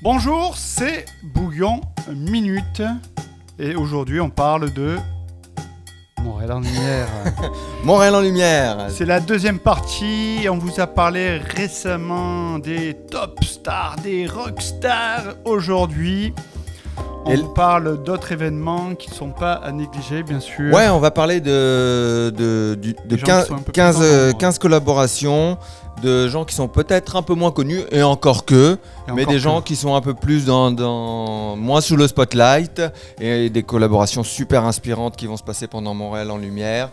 Bonjour, c'est Bouillon Minute et aujourd'hui on parle de Montréal en lumière. Montréal en lumière. C'est la deuxième partie, on vous a parlé récemment des top stars, des rock stars. Aujourd'hui, on vous parle d'autres événements qui ne sont pas à négliger, bien sûr. Ouais, on va parler de 15 collaborations de gens qui sont peut-être un peu moins connus, et encore que, mais des gens qui sont un peu plus moins sous le spotlight, et des collaborations super inspirantes qui vont se passer pendant Montréal en lumière.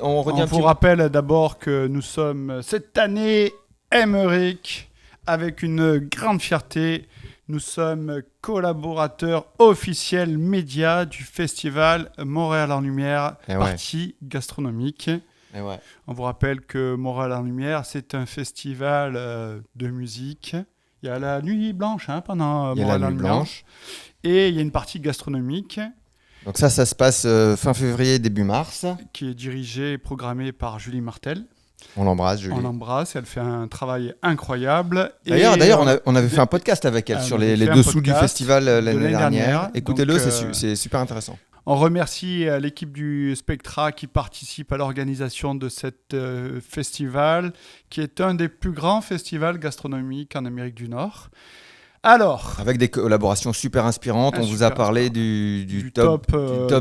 On vous rappelle d'abord que nous sommes cette année Émeric avec une grande fierté. Nous sommes collaborateurs officiels médias du festival Montréal en lumière, partie gastronomique. Ouais. On vous rappelle que Montréal en lumière, c'est un festival de musique. Il y a la nuit blanche pendant Montréal en lumière. Et il y a une partie gastronomique. Donc ça se passe fin février, début mars. Qui est dirigée et programmée par Julie Martel. On l'embrasse, Julie. On l'embrasse, elle fait un travail incroyable. D'ailleurs, on avait fait un podcast avec elle sur les dessous du festival l'année dernière. Écoutez-le, c'est super intéressant. On remercie l'équipe du Spectra qui participe à l'organisation de cet festival, qui est un des plus grands festivals gastronomiques en Amérique du Nord. Alors, avec des collaborations super inspirantes, on vous a parlé du top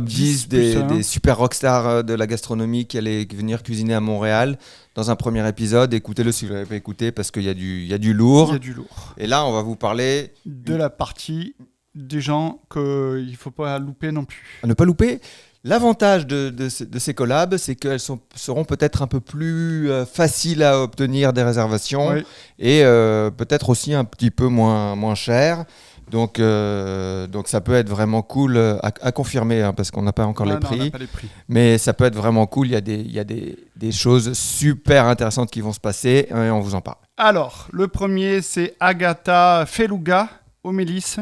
10 des super rockstars de la gastronomie qui allaient venir cuisiner à Montréal dans un premier épisode. Écoutez-le si vous ne l'avez pas écouté parce qu'il y a du lourd. Il y a du lourd. Et là, on va vous parler de la partie des gens qu'il ne faut pas louper non plus. À ne pas louper. L'avantage de ces collabs, c'est qu'elles seront peut-être un peu plus faciles à obtenir des réservations, oui. Et peut-être aussi un petit peu moins chères. Donc ça peut être vraiment cool à confirmer, parce qu'on n'a pas encore les prix. On n'a pas les prix. Mais ça peut être vraiment cool. Il y a des choses super intéressantes qui vont se passer et on vous en parle. Alors, le premier, c'est Agatha Feluga au Mélis.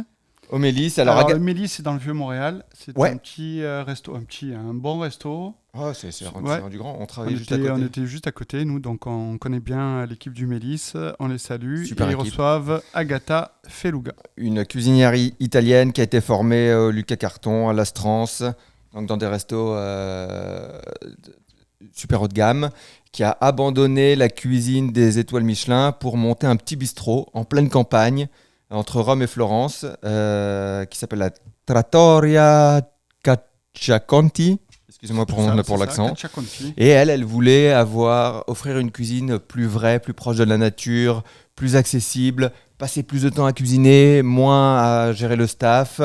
Au Mélis, alors le Mélis, c'est dans le Vieux-Montréal. C'est un petit resto, un bon resto. Oh, c'est du grand. On travaille juste à côté. On était juste à côté, nous, donc on connaît bien l'équipe du Mélis. On les salue. Super équipe. Ils reçoivent Agatha Feluga. Une cuisinière italienne qui a été formée au Lucas Carton, à l'Astrance, donc dans des restos super haut de gamme, qui a abandonné la cuisine des étoiles Michelin pour monter un petit bistrot en pleine campagne, entre Rome et Florence, qui s'appelle la Trattoria Cacciaconti. Excusez-moi pour l'accent. Et elle voulait offrir une cuisine plus vraie, plus proche de la nature, plus accessible, passer plus de temps à cuisiner, moins à gérer le staff,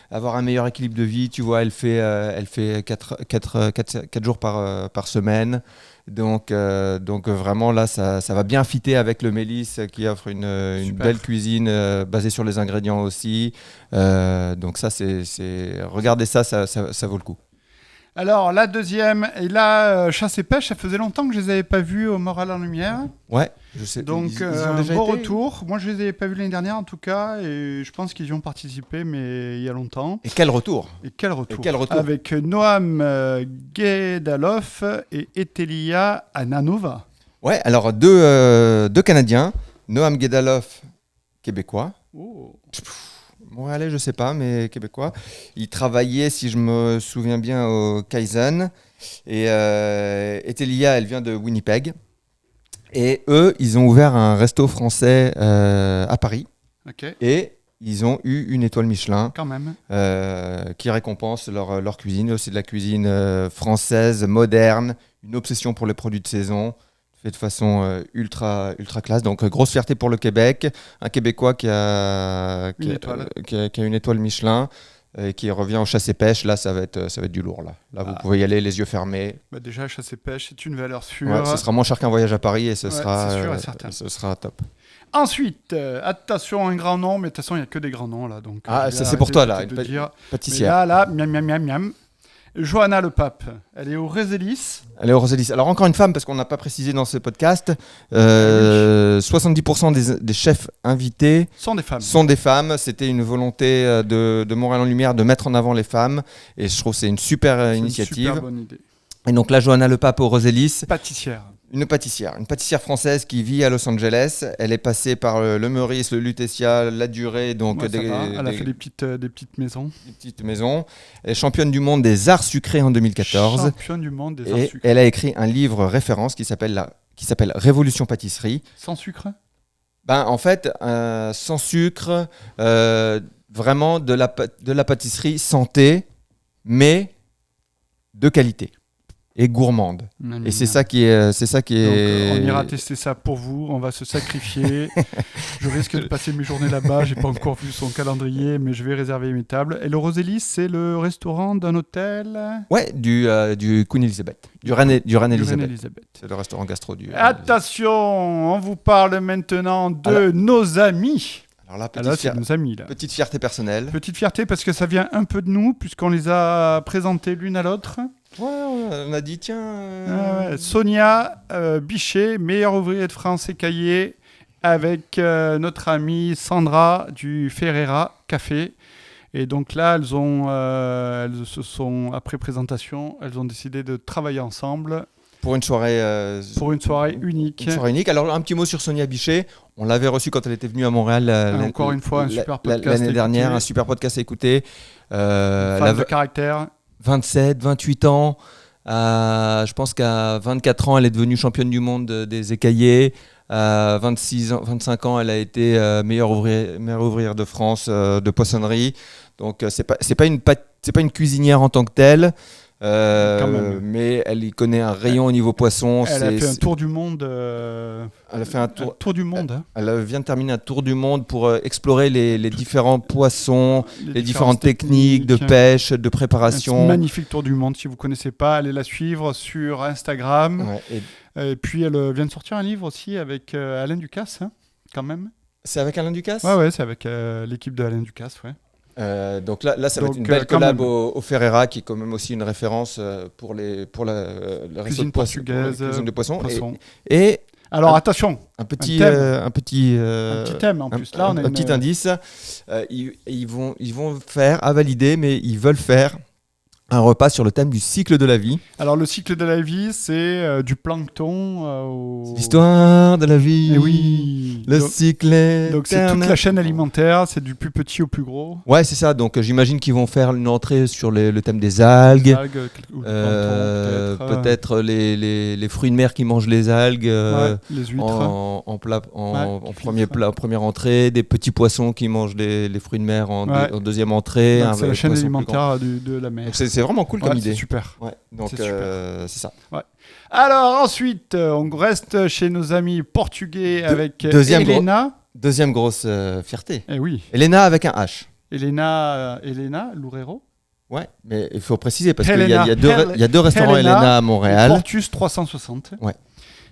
avoir un meilleur équilibre de vie. Tu vois, elle fait 4 jours par semaine. Donc vraiment là ça va bien fitter avec le Mélis qui offre une belle cuisine basée sur les ingrédients aussi. Donc ça regardez ça vaut le coup. Alors la deuxième, et là chasse et pêche, ça faisait longtemps que je les avais pas vus au Montréal en lumière. Ouais, je sais. Donc ils ont déjà bon été... retour. Moi je les avais pas vus l'année dernière en tout cas, et je pense qu'ils y ont participé, mais il y a longtemps. Et quel retour Avec Noam Guedaloff et Etelia Ananova. Ouais, alors deux Canadiens, Noam Guedaloff, québécois. Oh. Montréalais, je sais pas, mais québécois. Il travaillait, si je me souviens bien, au Kaizen. Et Etelia, elle vient de Winnipeg. Et eux, ils ont ouvert un resto français à Paris. Okay. Et ils ont eu une étoile Michelin. Quand même. Qui récompense leur cuisine. C'est de la cuisine française, moderne, une obsession pour les produits de saison. Fait de façon ultra classe. Donc grosse fierté pour le Québec, un Québécois qui a une étoile Michelin et qui revient au chasse et pêche. Là ça va être du lourd là vous pouvez y aller les yeux fermés. Déjà chasse et pêche c'est une valeur sûre. Ouais, ce sera moins cher qu'un voyage à Paris et ce sera top. Ensuite, attention, un grand nom, mais de toute façon il n'y a que des grands noms là. Donc, c'est pour toi là, une pâtissière. Là, miam. Johanna Le Pape, elle est au Rosélis. Alors encore une femme, parce qu'on n'a pas précisé dans ce podcast, 70% des chefs invités sont des femmes. C'était une volonté de Montréal en lumière de mettre en avant les femmes. Et je trouve que c'est une super initiative. Une super bonne idée. Et donc là, Johanna Le Pape au Rosélis. Pâtissière. Une pâtissière française qui vit à Los Angeles. Elle est passée par le Meurice, le Lutetia, la Durée, donc Elle a fait des petites maisons. Des petites maisons. Elle est championne du monde des arts sucrés en 2014. Championne du monde des arts sucrés. Et elle a écrit un livre référence qui s'appelle Révolution pâtisserie. Sans sucre ? En fait, sans sucre, vraiment de la pâtisserie santé, mais de qualité. Et gourmande. Et c'est ça qui est. Donc, on ira tester ça pour vous. On va se sacrifier. Je risque de passer mes journées là-bas. J'ai pas encore vu son calendrier, mais je vais réserver mes tables. Et le Rosélis, c'est le restaurant d'un hôtel. Ouais, du Queen Elizabeth, du Reine Elizabeth. C'est le restaurant gastro du. Attention, on vous parle maintenant de nos amis. Alors là, c'est nos amis là. Petite fierté personnelle. Petite fierté parce que ça vient un peu de nous, puisqu'on les a présentés l'une à l'autre. Ouais, on a dit tiens. Sonia Bichet, meilleure ouvrière de France écaillée, avec notre amie Sandra du Ferreira Café. Et donc là, elles se sont, après présentation, elles ont décidé de travailler ensemble. Pour une soirée unique. Une soirée unique. Alors, un petit mot sur Sonia Bichet. On l'avait reçue quand elle était venue à Montréal. Encore une fois, un super podcast l'année dernière, un super podcast à écouter. Fan de caractère. 27, 28 ans. Je pense qu'à 24 ans, elle est devenue championne du monde des écaillés. À 25 ans, elle a été meilleure ouvrière de France de poissonnerie. Donc, c'est pas une cuisinière en tant que telle. Mais elle y connaît un rayon au niveau poisson. Elle a fait un tour du monde. Elle a fait un tour du monde. Elle vient de terminer un tour du monde pour explorer les différents poissons, les différentes techniques de pêche, de préparation. Un magnifique tour du monde. Si vous ne connaissez pas, allez la suivre sur Instagram. Ouais, et puis elle vient de sortir un livre aussi avec Alain Ducasse, quand même. C'est avec Alain Ducasse ? Ouais, c'est avec l'équipe de Alain Ducasse, ouais. Donc là, ça va être une belle collab au Ferreira, qui est quand même aussi une référence pour la cuisine portugaise, cuisine de poisson. Et alors attention, un petit thème en plus. Là, on a un petit indice. Ils vont faire à valider, mais ils veulent faire un repas sur le thème du cycle de la vie. Alors le cycle de la vie, c'est du plancton. C'est l'histoire de la vie. Et oui. Le cycle est. Donc c'est toute la chaîne alimentaire, c'est du plus petit au plus gros. Ouais, c'est ça. Donc j'imagine qu'ils vont faire une entrée sur le thème des algues. Peut-être les fruits de mer qui mangent les algues. Les huîtres. En première entrée, des petits poissons qui mangent les fruits de mer en deuxième entrée. C'est la chaîne alimentaire de la mer. Donc c'est vraiment cool comme idée. C'est super. Ouais, donc c'est ça. Ouais. Alors ensuite, on reste chez nos amis portugais avec Helena. Deuxième grosse fierté. Eh oui. Helena avec un H. Helena Loureiro. Ouais, mais il faut préciser parce qu'il y a deux restaurants Helena à Montréal. Portus 360. Ouais.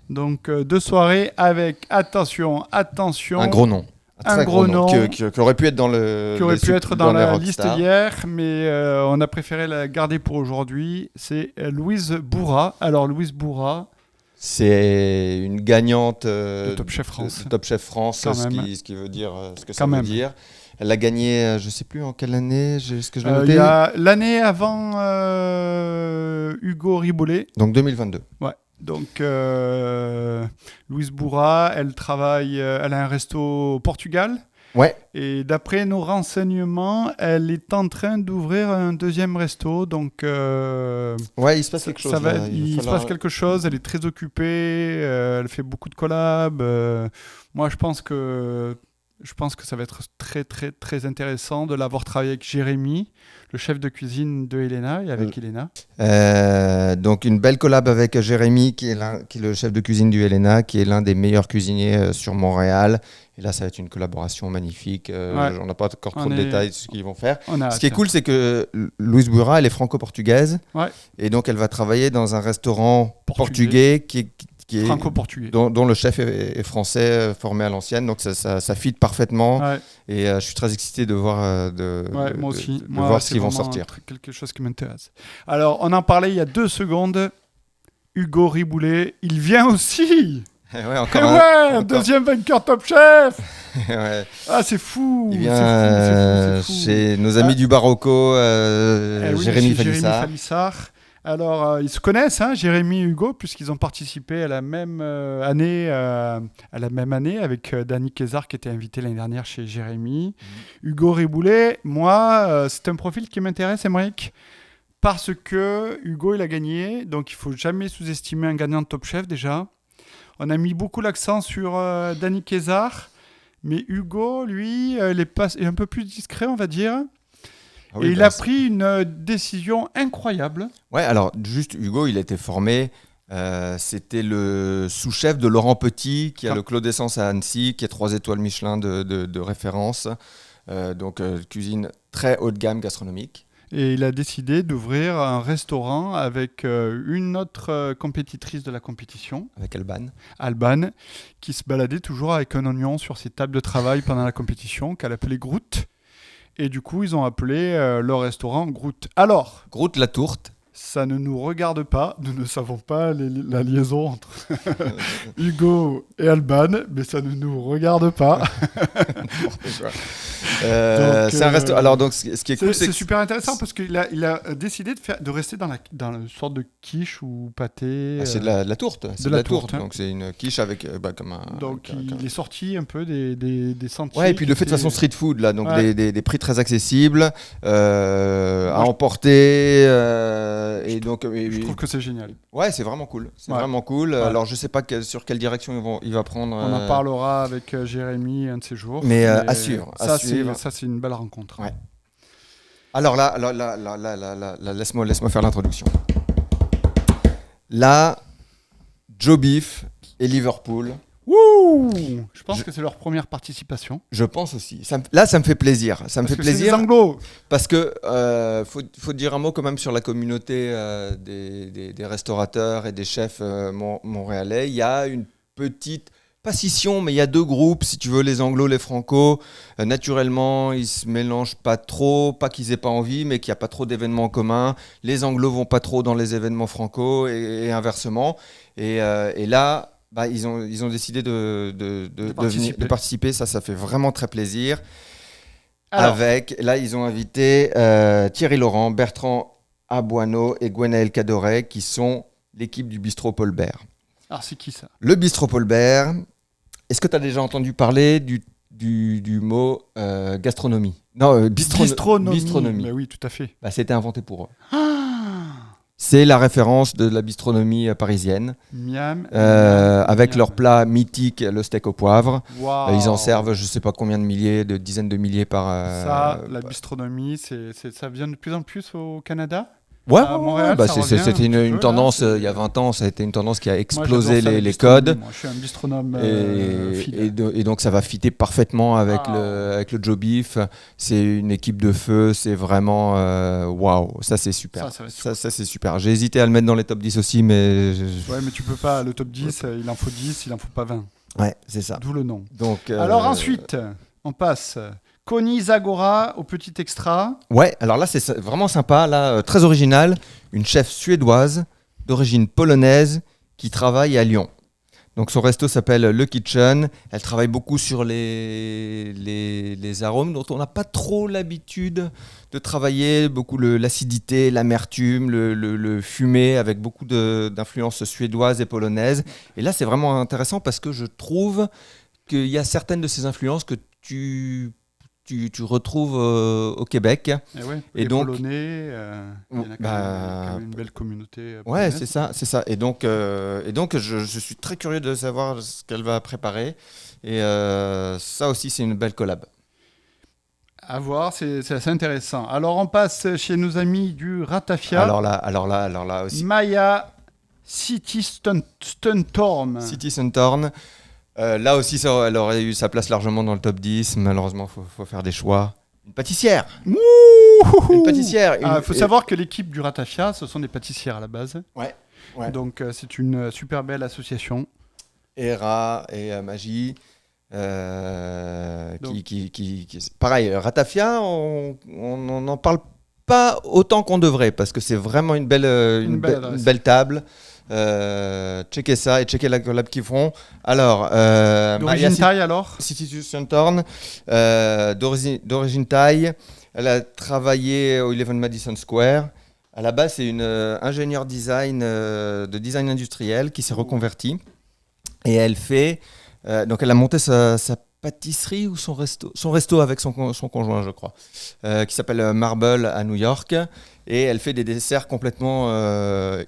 Donc 2 soirées avec attention. Un gros nom. Un gros nom qui aurait pu être dans la liste hier, mais on a préféré la garder pour aujourd'hui. C'est Louise Bourra. Alors Louise Bourra, c'est une gagnante de Top Chef France. De Top Chef France, ce qui veut dire ce que ça veut dire. Elle a gagné, je ne sais plus en quelle année, est-ce que je l'ai noté ? Il y a l'année avant Hugo Riboulet. Donc 2022. Ouais. Donc, Louise Bourra, elle a un resto au Portugal. Ouais. Et d'après nos renseignements, elle est en train d'ouvrir un deuxième resto. Donc, ouais, il se passe quelque chose. Il se passe quelque chose. Elle est très occupée. Elle fait beaucoup de collabs. Moi, je pense que ça va être très, très, très intéressant de l'avoir travaillé avec Jérémy, le chef de cuisine de Helena, et avec Helena. Donc, une belle collab avec Jérémy, qui est le chef de cuisine du Helena, qui est l'un des meilleurs cuisiniers sur Montréal. Et là, ça va être une collaboration magnifique. On n'a pas encore trop de détails de ce qu'ils vont faire. Ce qui est cool, c'est que Louise Bourra, elle est franco-portugaise. Ouais. Et donc, elle va travailler dans un restaurant portugais qui est franco-portugais, dont le chef est français, formé à l'ancienne, donc ça fit parfaitement. Ouais. Et je suis très excité de voir, moi aussi. Voir ce qu'ils vont sortir. Quelque chose qui m'intéresse. Alors, on en parlait il y a 2 secondes. Hugo Riboulet, il vient aussi. Un deuxième vainqueur Top Chef. Ouais. Ah, c'est fou. Il vient chez nos amis du Barocco, Jérémy Falissard. Alors, ils se connaissent, hein, Jérémy et Hugo, puisqu'ils ont participé à la même année avec Danny Kézard, qui était invité l'année dernière chez Jérémy. Hugo Riboulet, moi, c'est un profil qui m'intéresse, Émeric, parce que Hugo, il a gagné, donc il faut jamais sous-estimer un gagnant de Top Chef, déjà. On a mis beaucoup l'accent sur Danny Kézard, mais Hugo, lui, il est un peu plus discret, on va dire. Ah oui, et il a pris une décision incroyable. Ouais, alors juste Hugo, il a été formé, c'était le sous-chef de Laurent Petit, qui a le Clos d'Essence à Annecy, qui a 3 étoiles Michelin de référence, donc cuisine très haut de gamme gastronomique. Et il a décidé d'ouvrir un restaurant avec une autre compétitrice de la compétition. Avec Alban. Alban, qui se baladait toujours avec un oignon sur ses tables de travail pendant la compétition, qu'elle appelait Groot. Et du coup, ils ont appelé leur restaurant Groot. Alors, Groot la tourte. Ça ne nous regarde pas. Nous ne savons pas la liaison entre Hugo et Alban, mais ça ne nous regarde pas. C'est un resto. Alors donc, ce qui est cool, c'est super intéressant parce qu'il a décidé de rester dans une sorte de quiche ou pâté. C'est de la tourte. C'est de la tourte. Hein. Donc c'est une quiche avec comme un. Donc il est sorti un peu des sentiers. Ouais, et puis le fait de façon street food là, donc des prix très accessibles, à emporter. Et donc, je trouve que c'est génial. Ouais, c'est vraiment cool. C'est vraiment cool. Ouais. Alors, je sais pas sur quelle direction il va prendre. On en parlera avec Jérémy un de ces jours. Mais assure. Ça, c'est une belle rencontre. Ouais. Alors là, laisse-moi faire l'introduction. Là, Joe Beef et Liverpool. Wouh! Je pense que c'est leur première participation. Je pense aussi. Ça me fait plaisir. Ça me fait plaisir. C'est des Anglos. Parce que faut dire un mot quand même sur la communauté des restaurateurs et des chefs montréalais. Il y a une petite, pas scission, mais il y a 2 groupes, si tu veux, les Anglos, les Franco. Naturellement, ils se mélangent pas trop, pas qu'ils aient pas envie, mais qu'il n'y a pas trop d'événements communs. Les Anglos vont pas trop dans les événements Franco et inversement. Et là. Ils ont décidé de participer, ça fait vraiment très plaisir. Alors, là, ils ont invité Thierry Laurent, Bertrand Abouano et Gwenaël Cadoret, qui sont l'équipe du Bistrot Paul Bert. Alors, c'est qui ça? Le Bistrot Paul Bert, est-ce que tu as déjà entendu parler du mot gastronomie? Non, bistronomie. Mais oui, tout à fait. C'était inventé pour eux. C'est la référence de la bistronomie parisienne. Miam. Avec leur plat mythique, le steak au poivre. Wow. Ils en servent je ne sais pas combien de milliers, de dizaines de milliers par... la bistronomie, ça vient de plus en plus au Canada? Ouais, Montréal, c'était une tendance, il y a 20 ans, ça a été une tendance qui a explosé les codes. Moi, je suis un bistronome et donc ça va fitter parfaitement avec le Joe Beef. C'est une équipe de feu, c'est vraiment waouh, ça c'est super. Ça c'est super. J'ai hésité à le mettre dans les top 10 aussi, mais... Ouais, mais tu peux pas, le top 10, il en faut 10, il en faut pas 20. Ouais, c'est ça. D'où le nom. Donc, alors ensuite, on passe... Connie Zagora au petit extra. Ouais, alors là c'est vraiment sympa, là, très original. Une chef suédoise d'origine polonaise qui travaille à Lyon. Donc son resto s'appelle Le Kitchen. Elle travaille beaucoup sur les arômes dont on n'a pas trop l'habitude de travailler, beaucoup l'acidité, l'amertume, le fumé, avec beaucoup d'influences suédoises et polonaises. Et là c'est vraiment intéressant parce que je trouve qu'il y a certaines de ces influences que tu retrouves au Québec. Et donc, Polonais, il y en a quand même une belle communauté. Ouais, c'est ça. Et donc je suis très curieux de savoir ce qu'elle va préparer. Et ça aussi, c'est une belle collab. À voir, c'est assez intéressant. Alors, on passe chez nos amis du Ratafia. Alors là aussi. Maya City Stuntorm. City Stuntorm. Là aussi, elle aurait eu sa place largement dans le top 10. Malheureusement, il faut faire des choix. Une pâtissière. Une pâtissière. Il faut savoir que l'équipe du Ratafia, ce sont des pâtissières à la base. Ouais. Donc, c'est une super belle association. Hera et Magie. Pareil, Ratafia, on n'en parle pas autant qu'on devrait parce que c'est vraiment une belle table. Checkez ça et checkez la collab qu'ils feront. Alors, d'origine Thaï alors City Stuntorm, d'origine Thaï. Elle a travaillé au 11 Madison Square. À la base, c'est une ingénieure de design industriel qui s'est reconvertie. Et elle donc elle a monté sa pâtisserie ou son resto avec son conjoint, je crois, qui s'appelle Marble à New York. Et elle fait des desserts complètement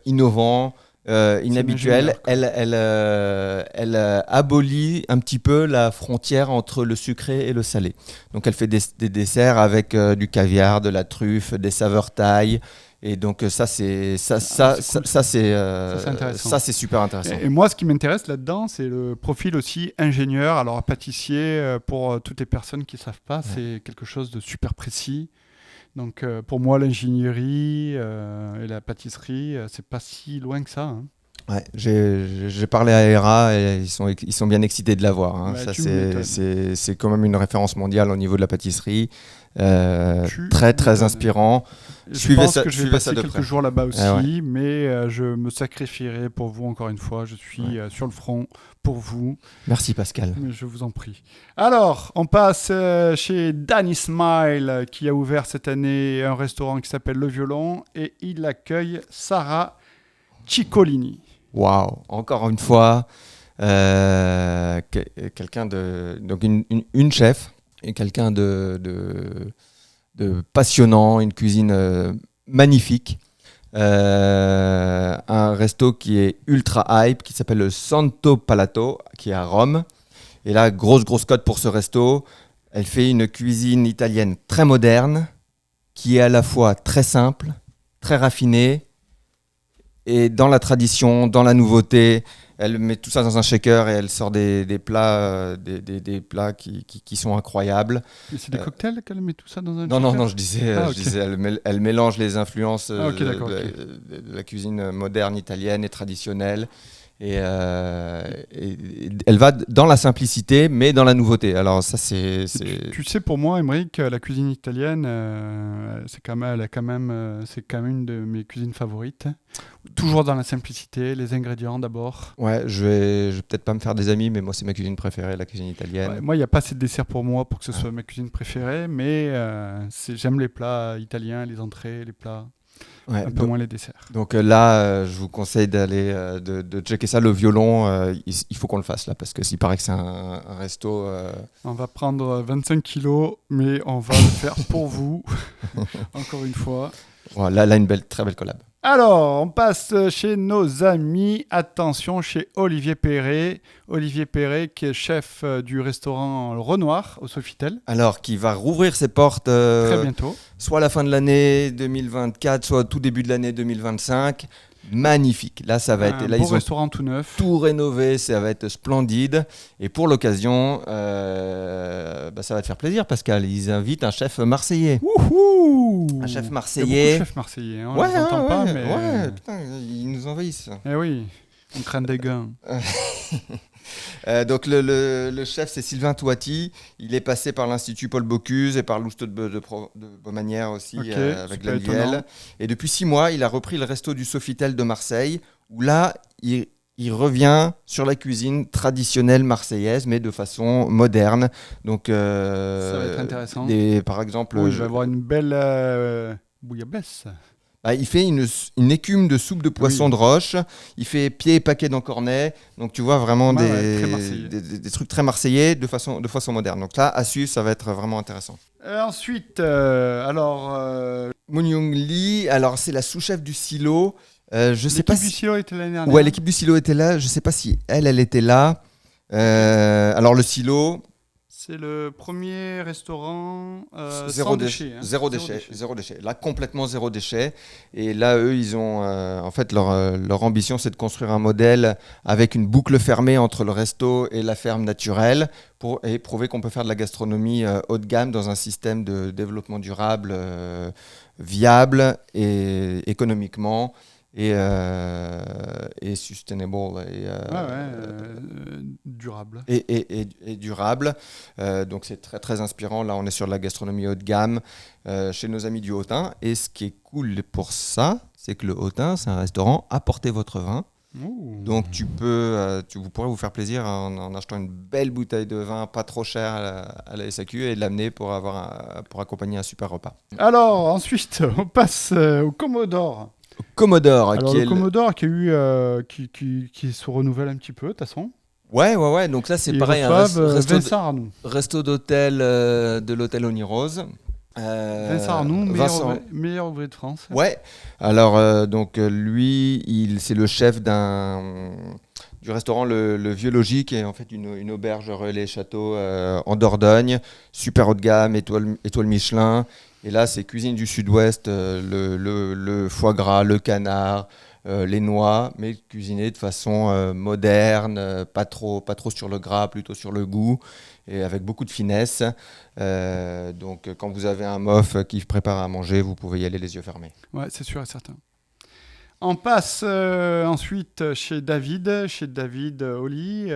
innovants, inhabituels. Elle abolit un petit peu la frontière entre le sucré et le salé. Donc elle fait des desserts avec du caviar, de la truffe, des saveurs thaï. Et donc ça c'est super intéressant. Et moi, ce qui m'intéresse là-dedans, c'est le profil aussi ingénieur. Alors pâtissier, pour toutes les personnes qui ne savent pas, c'est quelque chose de super précis. Donc pour moi, l'ingénierie et la pâtisserie, c'est pas si loin que ça. Hein. Ouais, j'ai parlé à ERA et ils sont bien excités de l'avoir. Hein. Ouais, c'est quand même une référence mondiale au niveau de la pâtisserie. Très inspirant. Je pense que je vais passer quelques jours là-bas aussi, mais je me sacrifierai pour vous encore une fois. Je suis sur le front pour vous. Merci Pascal. Je vous en prie. Alors, on passe chez Danny Smile qui a ouvert cette année un restaurant qui s'appelle Le Violon et il accueille Sarah Ciccolini. Waouh, encore une fois, quelqu'un donc une chef et quelqu'un de passionnant, une cuisine magnifique. Un resto qui est ultra hype, qui s'appelle le Santo Palato, qui est à Rome. Et là, grosse cote pour ce resto. Elle fait une cuisine italienne très moderne, qui est à la fois très simple, très raffinée, et dans la tradition, dans la nouveauté. Elle met tout ça dans un shaker et elle sort des plats, des plats qui sont incroyables. Mais c'est des cocktails qu'elle met tout ça dans un shaker ? Non, je disais, elle mélange les influences de la cuisine moderne italienne et traditionnelle. Et elle va dans la simplicité, mais dans la nouveauté. Alors ça, c'est... Tu sais, pour moi, Aymeric, la cuisine italienne, c'est quand même une de mes cuisines favorites. Toujours dans la simplicité, les ingrédients d'abord. Ouais, je vais peut-être pas me faire des amis, mais moi, c'est ma cuisine préférée, la cuisine italienne. Ouais, moi, il n'y a pas assez de desserts pour moi pour que ce soit ma cuisine préférée, mais j'aime les plats italiens, les entrées, les plats. Un peu moins les desserts. Donc là, je vous conseille d'aller de checker ça. Le violon, il faut qu'on le fasse là, parce que s'il paraît que c'est un resto. On va prendre 25 kilos, mais on va le faire pour vous, encore une fois. Voilà, là, une très belle collab. Alors, on passe chez nos amis. Attention, chez Olivier Perret. Olivier Perret, qui est chef du restaurant Renoir au Sofitel. Alors, qui va rouvrir ses portes très bientôt. Soit à la fin de l'année 2024, soit au tout début de l'année 2025. Magnifique. Là, ça va être. Là, beau restaurant tout neuf. Tout rénové, ça va être splendide. Et pour l'occasion, ça va te faire plaisir, Pascal. Ils invitent un chef marseillais. Wouhou! Un chef marseillais. Il y a beaucoup de chefs marseillais. Hein, ouais, on les entend pas, mais... ouais, putain, ils nous envahissent. Eh oui, on craint des gains. Donc le chef, c'est Sylvain Touati. Il est passé par l'Institut Paul Bocuse et par l'Ousto de Baumanière aussi, avec Glenviel. Et depuis 6 mois, il a repris le resto du Sofitel de Marseille, où là, il revient sur la cuisine traditionnelle marseillaise, mais de façon moderne. Donc, ça va être intéressant. Par exemple, oui, je vais avoir une belle bouillabaisse. Il fait une écume de soupe de poisson de roche. Il fait pieds et paquets d'encornet. Donc tu vois vraiment des trucs très marseillais de façon moderne. Donc là, à suivre, ça va être vraiment intéressant. Ensuite, Moon Young Lee, alors c'est la sous-chef du silo. Je sais pas l'équipe du silo était l'année dernière. Ouais, l'équipe du silo était là. Je sais pas si elle était là. Alors le silo. C'est le premier restaurant zéro déchet. Hein. Zéro déchet. Là, complètement zéro déchet. Et là, eux, ils ont... en fait, leur ambition, c'est de construire un modèle avec une boucle fermée entre le resto et la ferme naturelle et prouver qu'on peut faire de la gastronomie haut de gamme dans un système de développement durable, viable et économiquement. Et sustainable durable et durable, donc c'est très très inspirant. Là on est sur de la gastronomie haut de gamme chez nos amis du Hautain, et ce qui est cool pour ça, c'est que le Hautain, c'est un restaurant apportez votre vin, Donc vous pourrez vous faire plaisir en achetant une belle bouteille de vin pas trop chère à la SAQ et de l'amener pour accompagner un super repas. Alors ensuite, on passe au Commodore. Commodore. Alors le Commodore qui se renouvelle un petit peu de toute façon. Ouais. Donc là, c'est pareil. Vincent Arnoux. Resto d'hôtel de l'hôtel Oniros. Vincent Arnoux, meilleur ouvrier de France. Ouais. Alors, lui, c'est le chef du restaurant le Vieux Logis, qui est en fait une auberge relais château en Dordogne. Super haut de gamme, étoile Michelin. Et là, c'est cuisine du sud-ouest, le foie gras, le canard. Les noix, mais cuisinées de façon moderne, pas trop sur le gras, plutôt sur le goût, et avec beaucoup de finesse. Donc, quand vous avez un mof qui prépare à manger, vous pouvez y aller les yeux fermés. Ouais, c'est sûr et certain. On passe ensuite chez David Oli,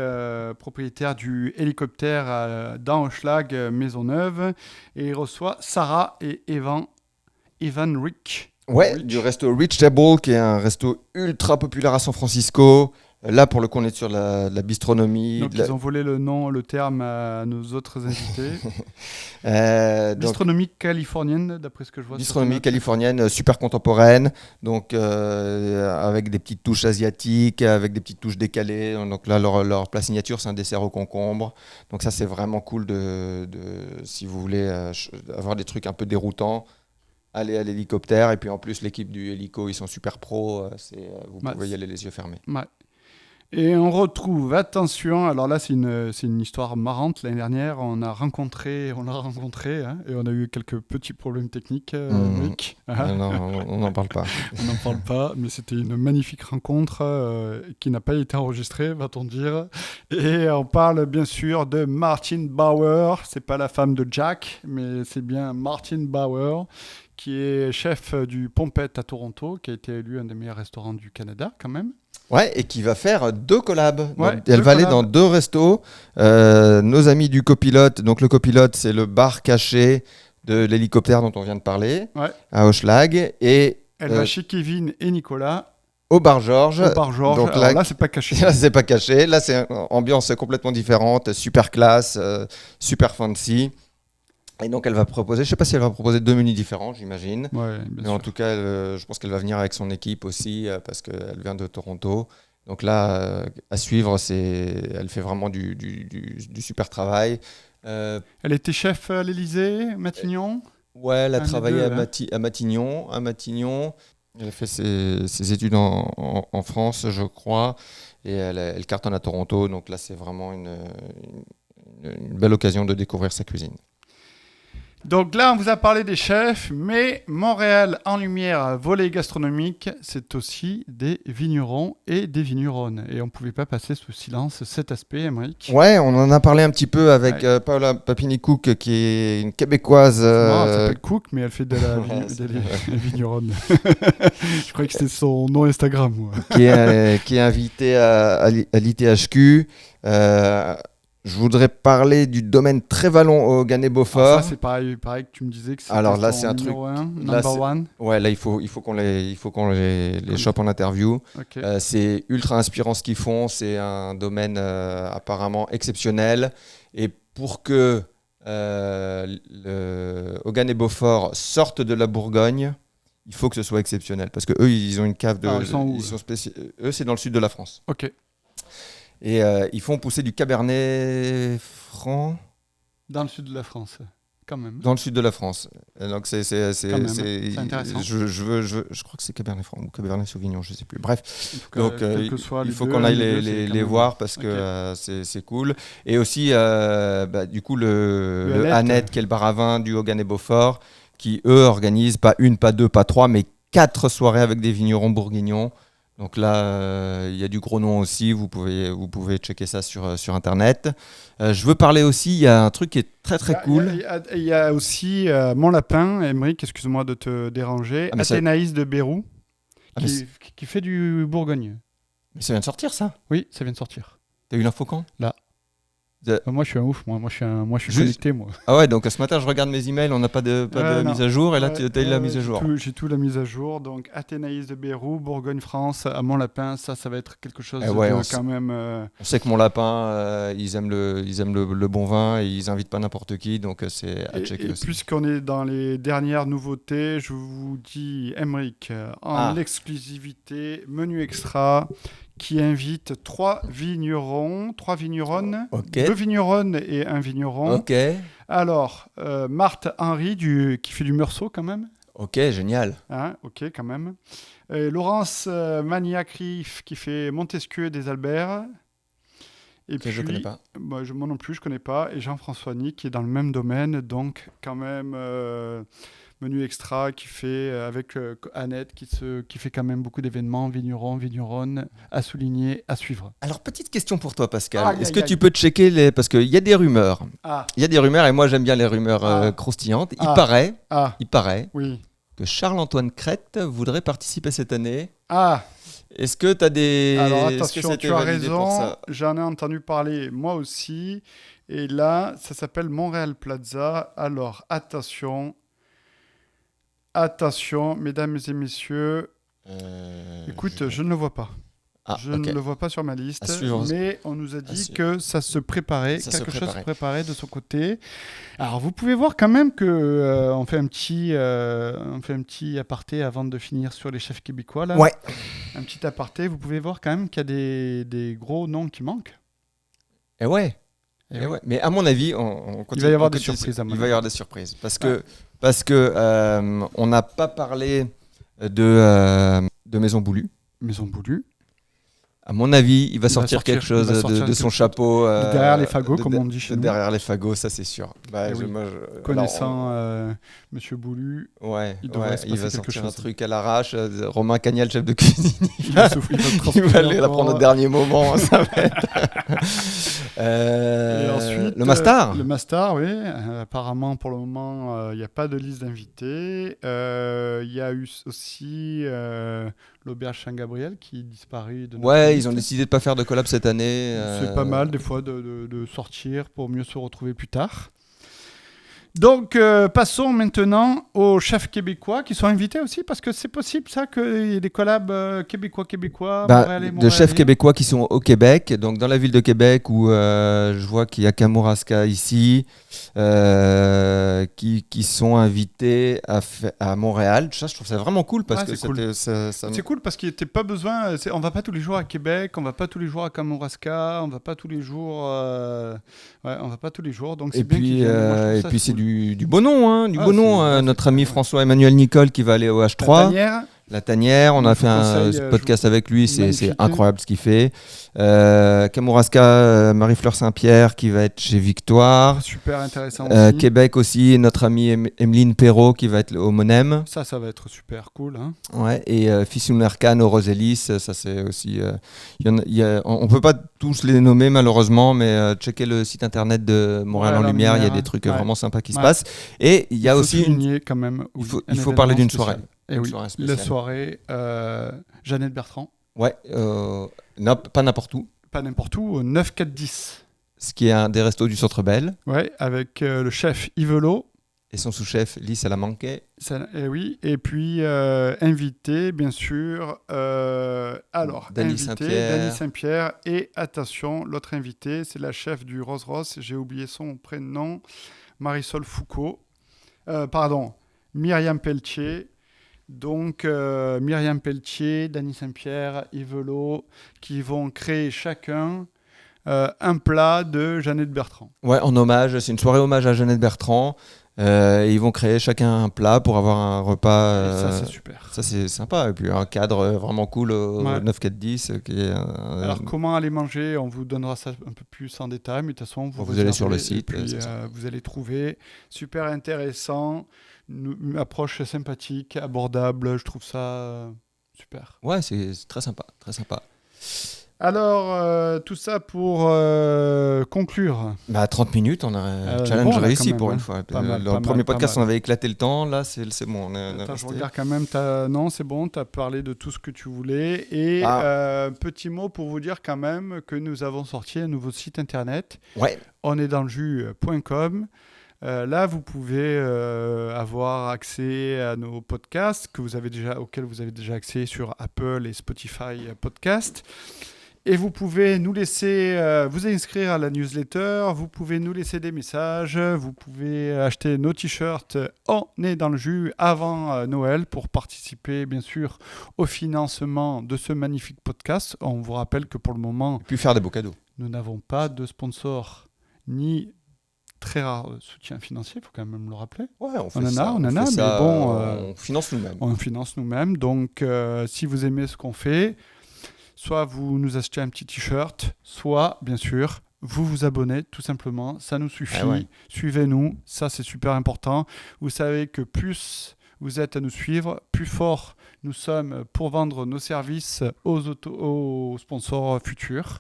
propriétaire du hélicoptère dans Hochelag, Maisonneuve, et il reçoit Sarah et Evan Rick. Ouais, du resto Rich Table, qui est un resto ultra populaire à San Francisco. Là, pour le coup, on est sur la bistronomie. Donc, ils ont volé le terme à nos autres invités. Bistronomie californienne, d'après ce que je vois. Bistronomie californienne, super contemporaine, donc avec des petites touches asiatiques, avec des petites touches décalées. Donc là, leur plat signature, c'est un dessert au concombre. Donc ça, c'est vraiment cool si vous voulez avoir des trucs un peu déroutants. Aller à l'hélicoptère, et puis en plus l'équipe du hélico, ils sont super pros, vous pouvez y aller les yeux fermés. Ouais. Et on retrouve, attention, alors là c'est une histoire marrante. L'année dernière on l'a rencontré hein, et on a eu quelques petits problèmes techniques, Rick. Non, on n'en parle pas. On n'en parle pas, mais c'était une magnifique rencontre qui n'a pas été enregistrée, va-t-on dire. Et on parle bien sûr de Martin Bauer, c'est pas la femme de Jack, mais c'est bien Martin Bauer, qui est chef du Pompette à Toronto, qui a été élu un des meilleurs restaurants du Canada quand même. Ouais, et qui va faire 2 collabs. Ouais, elle va aller dans 2 restos. Nos amis du Copilote, donc le Copilote, c'est le bar caché de l'hélicoptère dont on vient de parler, à Hochelag. Et elle va chez Kevin et Nicolas. Au bar Georges. Donc là, c'est pas caché. Là, c'est pas caché. Là, c'est une ambiance complètement différente, super classe, super fancy. Et donc, elle va proposer, je ne sais pas si elle va proposer 2 menus différents, j'imagine. Ouais, mais sûr. En tout cas, je pense qu'elle va venir avec son équipe aussi, parce qu'elle vient de Toronto. Donc là, à suivre, elle fait vraiment du super travail. Elle était chef à l'Élysée, Matignon. Ouais, elle a travaillé à Matignon. Elle a fait ses études en France, je crois. Et elle cartonne à Toronto. Donc là, c'est vraiment une belle occasion de découvrir sa cuisine. Donc là, on vous a parlé des chefs, mais Montréal en lumière, volet gastronomique, c'est aussi des vignerons et des vigneronnes. Et on ne pouvait pas passer sous silence cet aspect, Émeric. Ouais, on en a parlé un petit peu avec Paola Papini-Cook, qui est une Québécoise. Elle s'appelle Cook, mais elle fait de la vigneronne. Je croyais que c'était son nom Instagram. Moi. Qui est invitée à l'ITHQ. Je voudrais parler du domaine Trévalon au Gannet-Beaufort. Ça, c'est pareil que tu me disais que c'était alors là, c'est un truc number one. Ouais, là, il faut qu'on les chope en interview. Okay. C'est ultra inspirant ce qu'ils font. C'est un domaine apparemment exceptionnel. Et pour que au Gannet-Beaufort sorte de la Bourgogne, il faut que ce soit exceptionnel. Parce qu'eux, ils ont une cave de... Eux, c'est dans le sud de la France. Ok. Et ils font pousser du Cabernet Franc. Dans le sud de la France, quand même. Dans le sud de la France. Donc c'est intéressant. Je crois que c'est Cabernet Franc ou Cabernet Sauvignon, je ne sais plus. Bref, donc il faut qu'on aille les voir parce que c'est cool. Et aussi, du coup, le Annette, qui est le bar à vin du Haut-Gannet-Beaufort, qui eux organisent pas 1, pas 2, pas 3, mais 4 soirées avec des vignerons bourguignons. Donc là, il y a du gros nom aussi, vous pouvez checker ça sur Internet. Je veux parler aussi, il y a un truc qui est très très cool. Il y a aussi Mon Lapin, Émeric, excuse-moi de te déranger, Athénaïs de Bérou, qui fait du Bourgogne. Mais ça vient de sortir ça ? Oui, ça vient de sortir. T'as eu l'info quand ? Là. Moi, je suis un ouf. Moi, je suis connecté, moi. Ah ouais, donc ce matin, je regarde mes emails, on n'a pas de mise à jour, et là, tu as eu la mise à jour. J'ai tout la mise à jour. Donc, Athénaïs de Bérou, Bourgogne-France, à Mont-Lapin, ça va être quelque chose quand même... On sait que Mont-Lapin, ils aiment le bon vin, et ils invitent pas n'importe qui, donc c'est à checker aussi. Puisqu'on est dans les dernières nouveautés, je vous dis, Emric, en exclusivité, menu extra, qui invite 3 vigneronnes, 2 vigneronnes et un vigneron. Ok. Alors, Marthe Henry, qui fait du Meursault quand même. Ok, génial. Ok, quand même. Et Laurence Maniacrif, qui fait Montesquieu des Alberts. Et puis, je connais pas. Moi non plus, je connais pas. Et Jean-François Nick, qui est dans le même domaine, donc quand même... menu extra qui fait avec Annette qui fait quand même beaucoup d'événements, vigneronne, à souligner, à suivre. Alors, petite question pour toi, Pascal. Est-ce que tu peux checker parce qu'il y a des rumeurs. Il y a des rumeurs, et moi j'aime bien les rumeurs croustillantes. Il paraît que Charles-Antoine Crête voudrait participer cette année. Est-ce que tu as des... Alors attention, tu as raison, j'en ai entendu parler moi aussi. Et là, ça s'appelle Montréal Plaza. Alors attention, mesdames et messieurs. Écoute, je ne le vois pas. Ne le vois pas sur ma liste, mais on nous a dit que ça se préparait, chose se préparait de son côté. Alors, vous pouvez voir quand même que on fait un petit aparté avant de finir sur les chefs québécois. Là. Ouais. Un petit aparté, vous pouvez voir quand même qu'il y a des gros noms qui manquent. Et ouais. Mais à mon avis, on continue. Il va y avoir des surprises. Il va y avoir des surprises. Parce que on n'a pas parlé de Maison Boulue. Maison Boulue. À mon avis, il va sortir quelque chose de son chapeau. Derrière les fagots, comme on dit chez nous. Derrière les fagots, ça c'est sûr. Connaissant Monsieur Boulu, il va sortir un truc à l'arrache. Romain Cagnal, chef de cuisine, il va aller la prendre au dernier moment. Ça va être... Et ensuite, le Mastar. Le Mastar, oui. Apparemment, pour le moment, il n'y a pas de liste d'invités. Il y a eu aussi l'Auberge Saint-Gabriel qui disparaît de notre liste. Ils ont décidé de ne pas faire de collab cette année. C'est pas mal, des fois, de sortir pour mieux se retrouver plus tard. Donc, passons maintenant aux chefs québécois qui sont invités aussi, parce que c'est possible, ça, qu'il y ait des collabs québécois, Montréalais. De chefs québécois qui sont au Québec, donc dans la ville de Québec, où je vois qu'il y a Kamouraska ici, qui sont invités à Montréal. Ça, je trouve ça vraiment cool, parce que c'est cool, parce qu'il n'y a pas besoin... on ne va pas tous les jours à Québec, on ne va pas tous les jours à Kamouraska, on ne va pas tous les jours... on va pas tous les jours, donc c'est bien qu'ils viennent. Et puis c'est du beau nom, notre ami François-Emmanuel Nicole qui va aller au H3. La Tanière, on a fait un podcast avec lui, c'est incroyable ce qu'il fait. Kamouraska, Marie-Fleur Saint-Pierre qui va être chez Victoire. Super intéressant aussi. Québec aussi, notre amie Emeline Perrault qui va être au Monem. Ça va être super cool. Hein. Ouais, et Fissoun Erkan au Rosélis, ça c'est aussi... on ne peut pas tous les nommer malheureusement, mais checkez le site internet de Montréal en Lumière, il y a des trucs vraiment sympas qui se passent. Et il y a aussi... quand même, il faut parler d'une soirée. Et oui, la soirée Jeannette Bertrand. Ouais, pas n'importe où. Pas n'importe où, au 9-4-10. Ce qui est un des restos du Centre Bell. Ouais, avec le chef Yvelot. Et son sous-chef, Lys Salamanque. Oui, et puis invité, bien sûr. Dany Saint-Pierre. Et attention, l'autre invité, c'est la chef du Rose Ross. J'ai oublié son prénom. Marisol Foucault. Myriam Pelletier. Donc, Myriam Pelletier, Dany Saint-Pierre, Yvelot, qui vont créer chacun un plat de Jeannette Bertrand. Ouais, en hommage, c'est une soirée hommage à Jeannette Bertrand. Ils vont créer chacun un plat pour avoir un repas. Ça, c'est super. Ça, c'est sympa. Et puis, un cadre vraiment cool au 9-4-10. Alors, comment aller manger? On vous donnera ça un peu plus en détail, mais de toute façon, vous allez sur le site. Puis, vous allez trouver. Super intéressant. Une approche sympathique, abordable, je trouve ça super. Ouais, c'est très sympa, très sympa. Alors, tout ça pour conclure. 30 minutes, on a challenge bon, réussi même, pour hein. une fois. Pas mal, Dans le pas premier mal, pas podcast, mal. on avait éclaté le temps. Là, c'est bon. Attends, je regarde quand même. Non, c'est bon, tu as parlé de tout ce que tu voulais. Et petit mot pour vous dire quand même que nous avons sorti un nouveau site internet. Ouais. On est dans le jus.com. Là, vous pouvez avoir accès à nos podcasts auxquels vous avez déjà accès sur Apple et Spotify Podcast. Et vous pouvez nous laisser vous inscrire à la newsletter, vous pouvez nous laisser des messages, vous pouvez acheter nos t-shirts On est dans le jus avant Noël pour participer bien sûr au financement de ce magnifique podcast. On vous rappelle que pour le moment, Et puis faire des beaux cadeaux. Nous n'avons pas de sponsor ni très rare soutien financier, il faut quand même le rappeler. Ouais, on en a, mais ça, bon... on finance nous-mêmes. On finance nous-mêmes, donc si vous aimez ce qu'on fait, soit vous nous achetez un petit t-shirt, soit, bien sûr, vous vous abonnez, tout simplement, ça nous suffit. Suivez-nous, ça c'est super important. Vous savez que plus vous êtes à nous suivre, plus fort nous sommes pour vendre nos services aux sponsors futurs.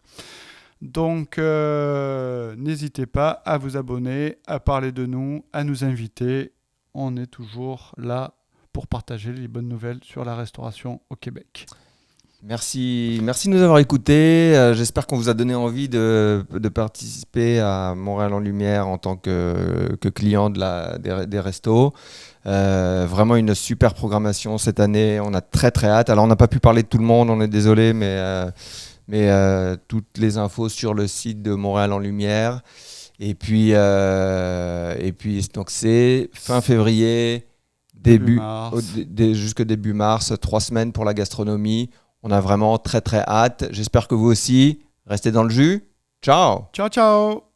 Donc, n'hésitez pas à vous abonner, à parler de nous, à nous inviter. On est toujours là pour partager les bonnes nouvelles sur la restauration au Québec. Merci de nous avoir écoutés. J'espère qu'on vous a donné envie de participer à Montréal en Lumière en tant que client des restos. Vraiment une super programmation cette année. On a très très hâte. Alors on n'a pas pu parler de tout le monde, on est désolé, mais toutes les infos sur le site de Montréal en Lumière. Et puis donc c'est fin février, jusque début mars, 3 semaines pour la gastronomie. On a vraiment très très hâte. J'espère que vous aussi. Restez dans le jus. Ciao. Ciao, ciao.